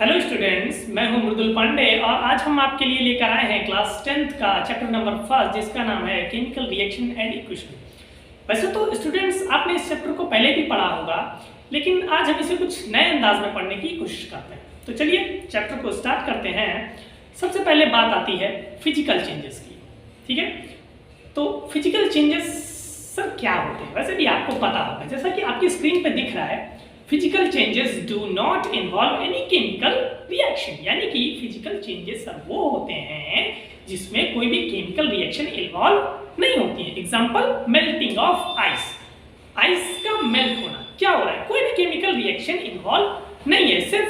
Hello students, मैं हूं मृदुल पांडे और आज हम आपके लिए लेकर आए हैं क्लास 10th का चैप्टर नंबर 1 जिसका नाम है केमिकल रिएक्शन एंड इक्वेशन। वैसे तो स्टूडेंट्स आपने इस चैप्टर को पहले भी पढ़ा होगा, लेकिन आज हम इसे कुछ नए अंदाज में पढ़ने की कोशिश करते हैं। तो चलिए चैप्टर को स्टार्ट करते हैं। सबसे पहले बात आती है फिजिकल चेंजेस की। ठीक है, तो फिजिकल चेंजेस सर क्या होते हैं? वैसे भी आपको पता होगा, जैसा कि आपकी स्क्रीन पे दिख रहा है, physical changes do not involve any chemical reaction. यानी कि फिजिकल चेंजेस सर वो होते हैं जिसमें कोई भी केमिकल रिएक्शन इन्वॉल्व नहीं होती है। Example, melting of ice. Ice का मेल्ट होना क्या हो रहा है? कोई भी केमिकल रिएक्शन इन्वॉल्व नहीं है। सिर्फ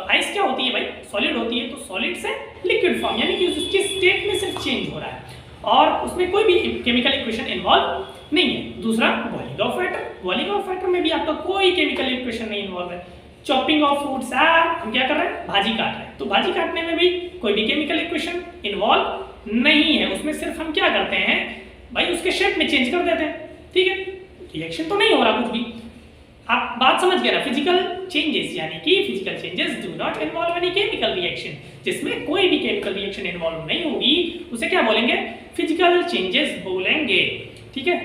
आइस क्या होती है भाई? सॉलिड होती है, तो सॉलिड से लिक्विड फॉर्म, यानी कि उसकी स्टेट में सिर्फ चेंज हो रहा है और उसमें कोई भी केमिकल इक्वेशन इन्वॉल्व नहीं है। दूसरा, boiling of water. Boiling of water में भी आपका कोई केमिकल इक्वेशन नहीं इन्वॉल्व है। चॉपिंग ऑफ फ्रूट्स, हम क्या कर रहे हैं? भाजी काट रहे हैं, तो भाजी काटने में भी कोई भी केमिकल इक्वेशन इन्वॉल्व नहीं है। उसमें सिर्फ हम क्या करते हैं भाई, उसके शेप में चेंज कर देते हैं। ठीक है, रिएक्शन तो नहीं हो रहा कुछ भी। आप बात समझ गए ना? फिजिकल चेंजेस यानी कि physical changes do not involve any chemical reaction. जिसमें कोई भी केमिकल रिएक्शन इन्वॉल्व नहीं होगी उसे क्या बोलेंगे? फिजिकल चेंजेस बोलेंगे। ठीक है,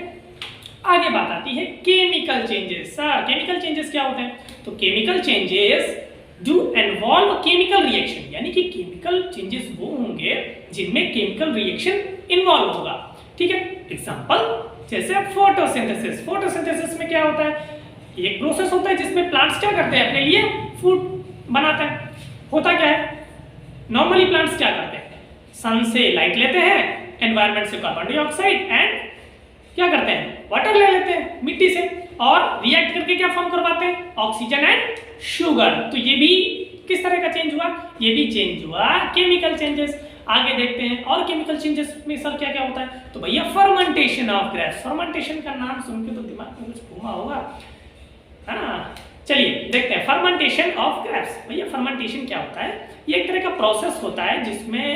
आगे बात आती है chemical changes. Sir chemical changes क्या होते हैं? तो chemical changes do involve chemical reaction, यानी कि केमिकल चेंजेस वो होंगे जिनमें केमिकल रिएक्शन इन्वॉल्व होगा। ठीक है, एग्जांपल जैसे फोटोसिंथेसिस। फोटोसिंथेसिस में क्या होता है? एक प्रोसेस होता है जिसमें प्लांट्स क्या करते हैं? अपने लिए फूड बनाते हैं। होता क्या है? नॉर्मली प्लांट्स क्या करते हैं? सन से लाइट लेते हैं, एनवायरनमेंट से कार्बन डाइऑक्साइड एंड क्या करते हैं? वाटर ले लेते हैं मिट्टी से और रिएक्ट करके क्या फॉर्म करवाते हैं? Oxygen and sugar. तो ये भी किस तरह का चेंज हुआ? ये भी चेंज हुआ केमिकल चेंजेस। आगे देखते हैं और केमिकल चेंजेस में सर क्या क्या होता है? तो भैया फर्मेंटेशन ऑफ ग्रेप्स। फर्मेंटेशन का नाम सुन के तो दिमाग में कुछ घूमा होगा, है ना? चलिए देखते हैं फर्मेंटेशन ऑफ ग्रेप्स। भैया फर्मेंटेशन क्या होता है? ये एक तरह का प्रोसेस होता है जिसमें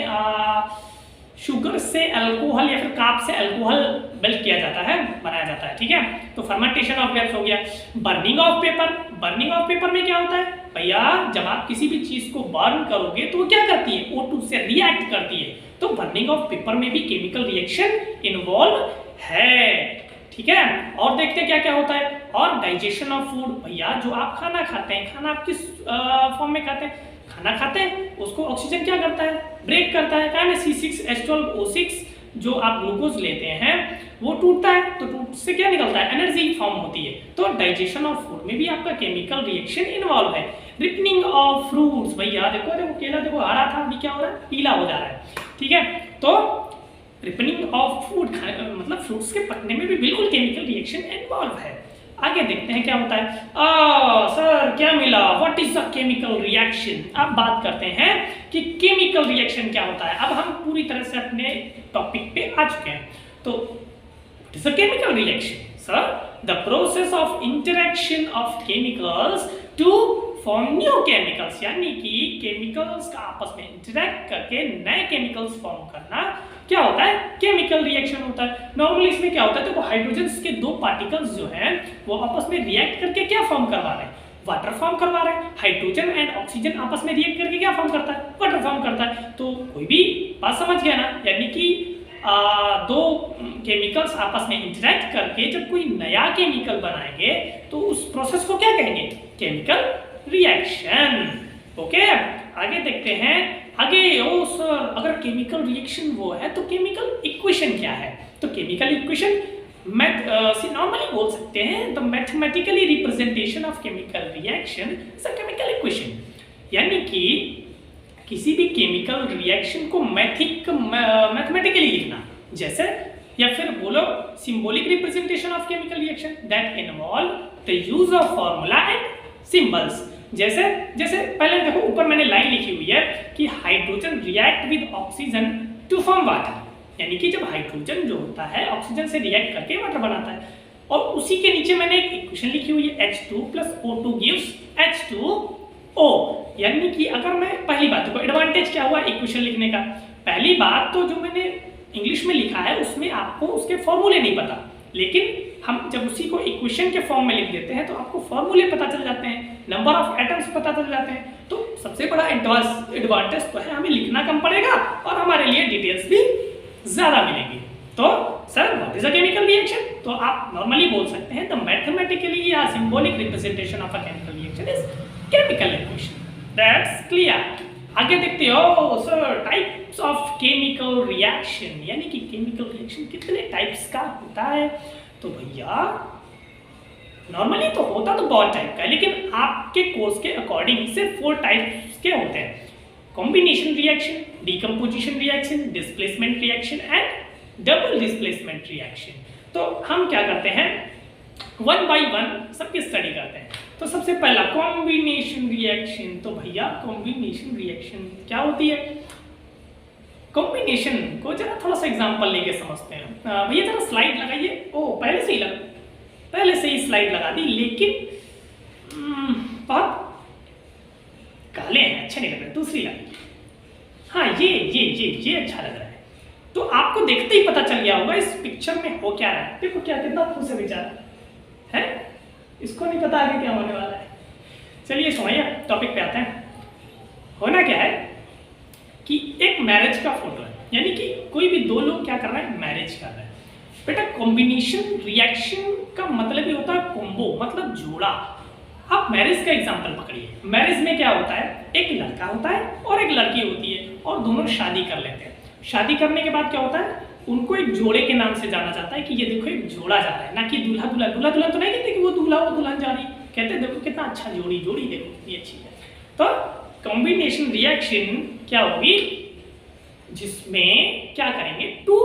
शुगर से अल्कोहल या फिर कार्ब से अल्कोहल मेल्ट किया जाता है, बनाया जाता है। ठीक है, तो फर्मेंटेशन ऑफ ग्रेप्स हो गया। Burning of paper. Burning of paper में क्या होता है भैया? जब आप किसी भी चीज को बर्न करोगे तो वो क्या करती है? O2 से रिएक्ट करती है। तो बर्निंग ऑफ पेपर में भी केमिकल रिएक्शन इन्वॉल्व है। ठीक है, और देखते हैं क्या क्या होता है। और डाइजेशन ऑफ फूड। भैया जो आप खाना खाते हैं, खाना आप किस फॉर्म में खाते हैं? खाना खाते हैं, उसको ऑक्सीजन क्या करता है? ब्रेक करता है। क्या है? C6H12O6 जो आप ग्लूकोज लेते हैं वो टूटता है, तो टूट से क्या निकलता है? एनर्जी फॉर्म होती है। तो डाइजेशन ऑफ फूड में भी आपका केमिकल रिएक्शन इन्वॉल्व है। Ripening of fruits. भैया देखो देखो, केला देखो हरा था, अभी क्या हो रहा है? पीला हो जा रहा है। ठीक है, तो रिपनिंग ऑफ फूड मतलब फ्रूट्स के पकने में भी बिल्कुल केमिकल रिएक्शन इन्वॉल्व है। आगे देखते हैं क्या होता है। सर क्या मिला? What is the chemical reaction? अब बात करते हैं कि केमिकल रिएक्शन क्या होता है। अब हम पूरी तरह से अपने टॉपिक पे आ चुके हैं। तो what is the chemical reaction? Sir the process of interaction of chemicals to form new chemicals, यानी कि केमिकल्स का आपस में इंटरेक्ट करके नए केमिकल्स फॉर्म करना क्या होता है? केमिकल रिएक्शन होता है। नॉर्मली इसमें क्या होता है? देखो हाइड्रोजन के दो पार्टिकल्स जो हैं वो आपस में रिएक्ट करके क्या फॉर्म करवा रहे हैं? वाटर फॉर्म करवा रहे हैं। हाइड्रोजन एंड ऑक्सीजन आपस में रिएक्ट करके क्या फॉर्म करता है? वाटर फॉर्म करता है। तो कोई भी बात समझ गया ना? यानी कि दो केमिकल्स आपस में इंटरेक्ट करके जब कोई नया केमिकल बनाएंगे तो उस प्रोसेस को क्या कहेंगे? Chemical reaction. ओके, आगे देखते हैं। आगे ओ सर अगर केमिकल रिएक्शन वो है तो केमिकल इक्वेशन क्या है? तो केमिकल इक्वेशन नॉर्मली बोल सकते हैं the mathematically representation of chemical reaction is a chemical equation. यानी कि किसी भी केमिकल रिएक्शन को मैथमेटिकली लिखना, जैसे या फिर बोलो symbolic representation of chemical reaction that involve the use of formula and symbols. जैसे जैसे पहले देखो ऊपर मैंने लाइन लिखी हुई है कि hydrogen react with oxygen to form water, यानी कि जब हाइड्रोजन जो होता है ऑक्सीजन से रिएक्ट करके वाटर बनाता है। और उसी के नीचे मैंने एक इक्वेशन लिखी हुई है H2 + O2 gives H2O। यानी कि अगर मैं पहली बात देखो, एडवांटेज क्या हुआ इक्वेशन लिखने का? पहली बात तो जो मैंने इंग्लिश में लिखा है उसमें आपको उसके फॉर्मूले नहीं पता, लेकिन हम जब उसी को इक्वेशन के फॉर्म में लिख देते हैं तो आपको फॉर्मूले पता चल जाते हैं, नंबर ऑफ एटम्स पता चल जाते हैं। तो सबसे बड़ा एडवांटेज तो है हमें लिखना कम पड़ेगा और हमारे लिए डिटेल्स भी ज़्यादा मिलेंगी। तो sir what is a chemical reaction? तो आप नॉर्मली बोल सकते हैं द मैथमेटिकली या symbolic representation of a chemical reaction is chemical equation. That's clear. आगे देखते हो sir types of chemical reaction, यानी कि केमिकल रिएक्शन कितने टाइप्स का होता है? तो भैया नॉर्मली तो होता तो बहुत टाइप का है, लेकिन आपके कोर्स के अकॉर्डिंग सिर्फ 4 टाइप्स के होते हैं। Combination reaction, decomposition reaction, displacement reaction and double displacement reaction. तो हम क्या करते हैं, वन बाय वन सबकी स्टडी करते हैं। तो सबसे पहला कॉम्बिनेशन रिएक्शन। तो भैया कॉम्बिनेशन रिएक्शन क्या होती है? कॉम्बिनेशन को जरा थोड़ा सा एग्जांपल लेके समझते हैं। भैया जरा स्लाइड लगाइए। ओ पहले से ही स्लाइड लगा दी, लेकिन बहुत काले हैं, अच्छे नहीं लग रहे। दूसरी लगाइए। हाँ ये अच्छा लग रहा है। तो आपको देखते ही पता चल गया होगा इस पिक्चर में हो क्या रहा है। देखो क्या कितना खुश से विचार है, इसको नहीं पता आगे क्या होने वाला है। चलिए सुनिए, टॉपिक पे आते हैं। होना क्या है कि एक मैरिज का फोटो है, यानी कि कोई भी दो लोग क्या कर रहे हैं, मैरिज कर रहे हैं। बेटा कॉम्बिनेशन रिएक्शन का मतलब ही होता है कॉम्बो, मतलब जोड़ा। आप मैरिज का एग्जांपल पकड़िए। मैरिज में क्या होता है, एक लड़का होता है और एक लड़की होती है और दोनों शादी कर लेते हैं। शादी करने के बाद क्या होता है, उनको एक जोड़े के नाम से जाना जाता है कि ये देखो एक जोड़ा जा रहा है, ना कि दूल्हा दुल्हन। दूल्हा दुल्हन तो नहीं कहते कि वो दूल्हा वो दुल्हन जा रही, कहते हैं देखो कितना अच्छा जोड़ी देखो कितनी अच्छी है। तो कॉम्बिनेशन रिएक्शन क्या होगी, जिसमें क्या करेंगे, 2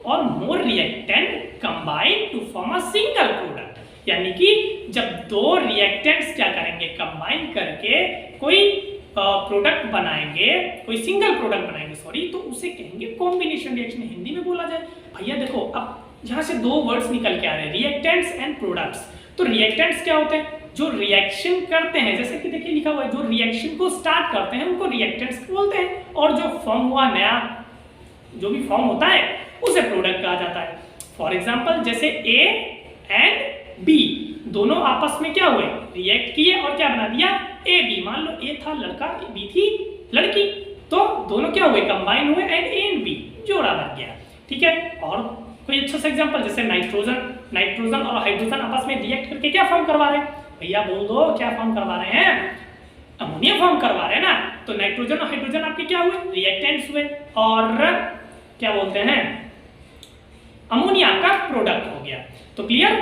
और more reactant combine to form a single product. यानी कि जब 2 रिएक्टेंट्स क्या करेंगे, कंबाइन करके कोई प्रोडक्ट बनाएंगे, कोई सिंगल प्रोडक्ट बनाएंगे सॉरी, तो उसे कहेंगे कॉम्बिनेशन रिएक्शन। हिंदी में बोला जाए भैया देखो, अब यहाँ से 2 वर्ड्स निकल के आ रहे हैं, रिएक्टेंट्स एंड प्रोडक्ट्स। तो रिएक्टेंट्स क्या होते हैं, जो रिएक्शन करते हैं, जैसे कि देखिए लिखा हुआ है, जो रिएक्शन को स्टार्ट करते हैं उनको रिएक्टेंट्स बोलते हैं, और जो फॉर्म हुआ नया जो भी फॉर्म होता है उसे प्रोडक्ट कहा जाता है। फॉर एग्जाम्पल जैसे ए एंड बी दोनों आपस में क्या हुए, रिएक्ट किए और क्या बना दिया, ए बी। मान लो ए था लड़का, बी थी लड़की, तो दोनों क्या हुए, कंबाइन हुए एंड ए एंड बी जोड़ा बन गया। ठीक है। और कोई अच्छा सा एग्जांपल जैसे नाइट्रोजन और हाइड्रोजन आपस में रिएक्ट करके क्या फॉर्म करवा रहे हैं, भैया बोल दो क्या फॉर्म करवा रहे हैं, अमोनिया फॉर्म करवा रहे हैं ना। तो नाइट्रोजन और हाइड्रोजन आपके क्या हुए, रिएक्टेंट्स हुए, और क्या बोलते हैं, अमोनिया का प्रोडक्ट हो गया। तो क्लियर,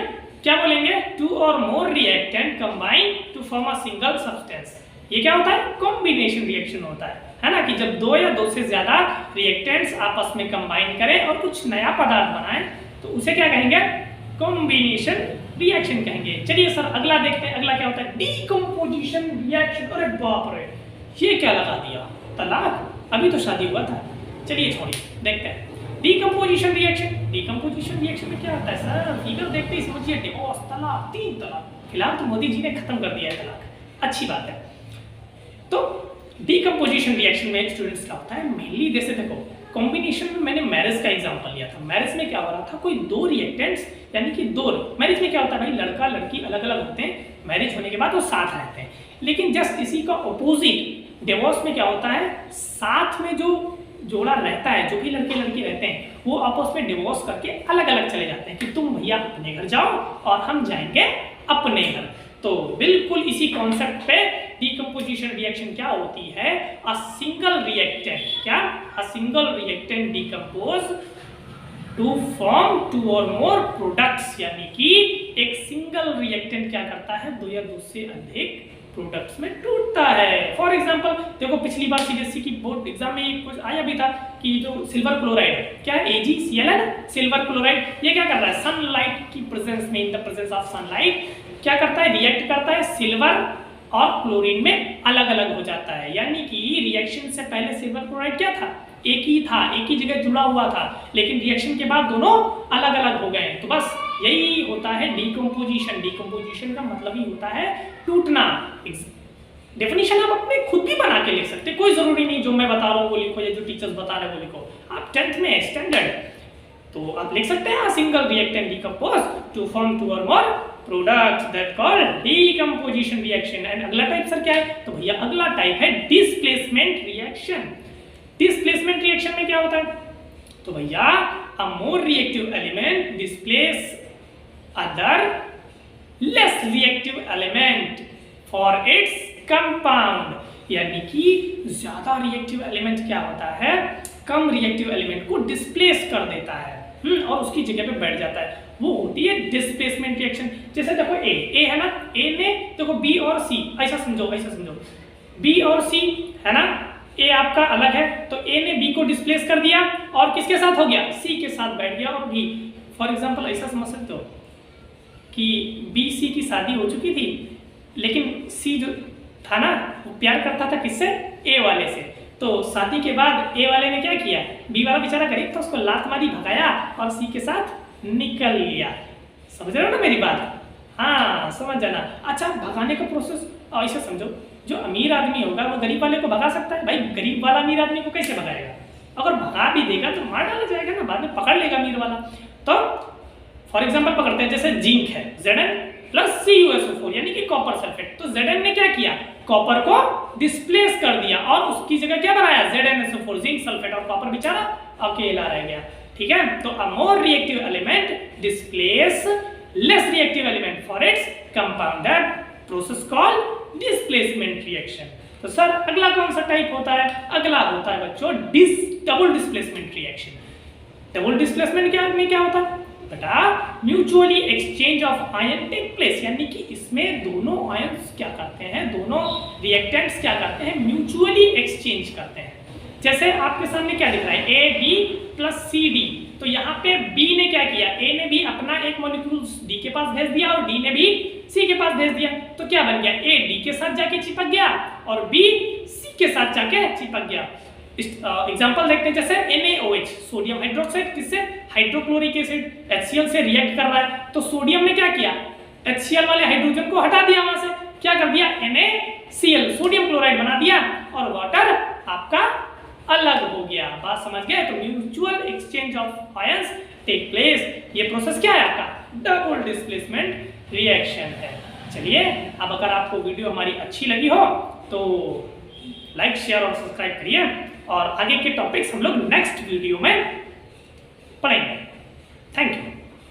क्या बोलेंगे, 2 और more reactant combine to form a single substance. ये क्या होता है, कॉम्बिनेशन रिएक्शन होता है ना, कि जब 2 या 2 से ज्यादा रिएक्टेंट्स आपस में कंबाइन करें और कुछ नया पदार्थ बनाएं तो उसे क्या कहेंगे, कॉम्बिनेशन रिएक्शन कहेंगे। चलिए सर अगला देखते हैं, अगला क्या होता है, डीकंपोजिशन रिएक्शन। अरे बाप रे, ये क्या लगा दिया, तलाक, अभी तो शादी हुआ था। चलिए छोड़िए, देखते हैं डीकंपोजिशन रिएक्शन। डीकंपोजिशन रिएक्शन में क्या होता है सर, फिगर देखते ही समझिए, डिवोर्स, तलाक, 3 तलाक। फिलहाल तो मोदी जी ने खत्म कर दिया है तलाक, अच्छी बात है। तो डीकंपोजिशन रिएक्शन में स्टूडेंट्स क्या होता है, मेनली जैसे देखो कॉम्बिनेशन में मैंने मैरिज का एग्जांपल लिया था। मैरिज में क्या हो रहा था, कोई 2 रिएक्टेंट्स, यानी कि 2, मैरिज में क्या होता है भाई, लड़का लड़की अलग अलग होते हैं, मैरिज होने के बाद वो साथ रहते हैं। लेकिन जस्ट इसी का ऑपोजिट डिवोर्स में क्या होता है, साथ में जो जोड़ा रहता है, जो भी लड़के लड़की रहते हैं, वो आपस में डिवोर्स करके अलग अलग चले जाते हैं कि तुम भैया अपने घर जाओ और हम जाएंगे अपने घर। तो बिल्कुल इसी कॉन्सेप्ट पे डीकंपोजिशन रिएक्शन क्या होती है, अ सिंगल रिएक्टेंट, क्या, a single reactant decompose to form 2 और मोर प्रोडक्ट्स। यानी कि एक सिंगल रिएक्टेंट क्या करता है, 2 या 2 से अधिक प्रोडक्ट्स में टूटता है। फॉर एग्जांपल देखो पिछली बार सीबीएसई की बोर्ड एग्जाम में कुछ आया भी था कि जो सिल्वर क्लोराइड, क्या है, AgCl है ना, सिल्वर क्लोराइड, ये क्या कर रहा है, सनलाइट की प्रेजेंस में, in the presence of sunlight क्या करता है, रिएक्ट करता है, सिल्वर और क्लोरीन में अलग अलग हो जाता है। यानी कि रिएक्शन से पहले सिल्वर क्लोराइड क्या था, एक ही था, एक ही जगह जुड़ा हुआ था, लेकिन रिएक्शन के बाद दोनों अलग अलग हो गए। तो बस यही होता है डीकंपोजिशन। डीकंपोजिशन का मतलब ही होता है टूटना। डेफिनेशन आप अपने खुद भी बना के लिख सकते, कोई जरूरी नहीं जो मैं बता रहा हूँ वो लिखो या जो टीचर्स बता रहे हैं वो लिखो। आप 10th में स्टैंडर्ड तो आप लिख सकते हैं single reactant decompose to form 2 और more products that called decomposition reaction. And अगला टाइप सर क्या है? तो भैया अगला टाइप है डिस्प्लेसमेंट रिएक्शन। डिस्प्लेसमेंट रिएक्शन में क्या होता है? तो भैया a more reactive element displace other less reactive element for its compound. यानी कि ज्यादा रिएक्टिव एलिमेंट क्या होता है, कम रिएक्टिव एलिमेंट को डिस्प्लेस कर देता है और उसकी जगह पे बैठ जाता है, वो होती है डिस्प्लेसमेंट रिएक्शन। जैसे देखो ए है ना, ए ने देखो बी और सी, ऐसा समझो बी और सी है ना, ए आपका अलग है तो ए ने बी को डिस्प्लेस कर दिया और किसके साथ हो गया? सी के साथ बैठ गया। और बी फॉर एग्जांपल ऐसा समझ सकते हो कि बी सी की शादी हो चुकी थी, लेकिन सी जो था ना वो प्यार करता था किससे? ए वाले से। तो शादी के बाद ए वाले ने क्या किया? बी वाला बेचारा गरीब था, उसको लात मारी, भगाया और सी के साथ निकल लिया। समझ रहे हो ना मेरी बात? हाँ समझ जाना। अच्छा भगाने का प्रोसेस ऐसा समझो, जो अमीर आदमी होगा वो गरीब वाले को भगा सकता है? भाई गरीब वाला अमीर आदमी को कैसे भगाएगा? अगर भगा भी देगा तो मार डाला जाएगा ना, बाद में पकड़ लेगा अमीर वाला। तो फॉर एग्जाम्पल पकड़ते हैं, जैसे जिंक है Zn प्लस CuSO4 यानी कि कॉपर सल्फेट। तो Zn ने क्या किया? कॉपर को डिस्प्लेस कर दिया और उसकी जगह क्या बनाया? ZnSO4 जिंक सल्फेट, और कॉपर बेचारा अकेला रह गया। ठीक है, तो a more reactive element displace less reactive element for its compound, that process called displacement reaction. तो सर अगला कौन सा टाइप होता है? अगला होता है बच्चों double displacement reaction. Double displacement क्या होता है बेटा? Mutually exchange of ion take place, यानी कि इसमें दोनों आयन्स क्या करते हैं, दोनों रिएक्टेंट्स क्या करते हैं? म्यूचुअली एक्सचेंज करते हैं। जैसे आपके सामने क्या दिख रहा है? A B plus C D. तो यहाँ पे बी ने क्या किया? ए ने भी अपना एक मॉलिक्यूल डी के पास भेज दिया और डी ने भी सी के पास भेज दिया। तो क्या बन गया? ए डी के साथ जाके चिपक गया और बी सी के साथ जाके चिपक गया। एग्जांपल देखते हैं, जैसे NaOH सोडियम हाइड्रोक्साइड किससे? हाइड्रोक्लोरिक एसिड HCl से रिएक्ट कर रहा है। तो सोडियम ने क्या किया? HCl वाले हाइड्रोजन को हटा दिया, वहां से क्या कर दिया? NaCl सोडियम क्लोराइड बना दिया और वाटर आपका अलग हो गया। बात समझ गए? तो mutual exchange of ions take place. ये प्रोसेस क्या है आपका? डबल डिस्प्लेसमेंट रिएक्शन है। चलिए अब अगर आपको वीडियो हमारी अच्छी लगी हो तो लाइक शेयर और सब्सक्राइब करिए, और आगे के टॉपिक्स हम लोग नेक्स्ट वीडियो में पढ़ेंगे। Thank you.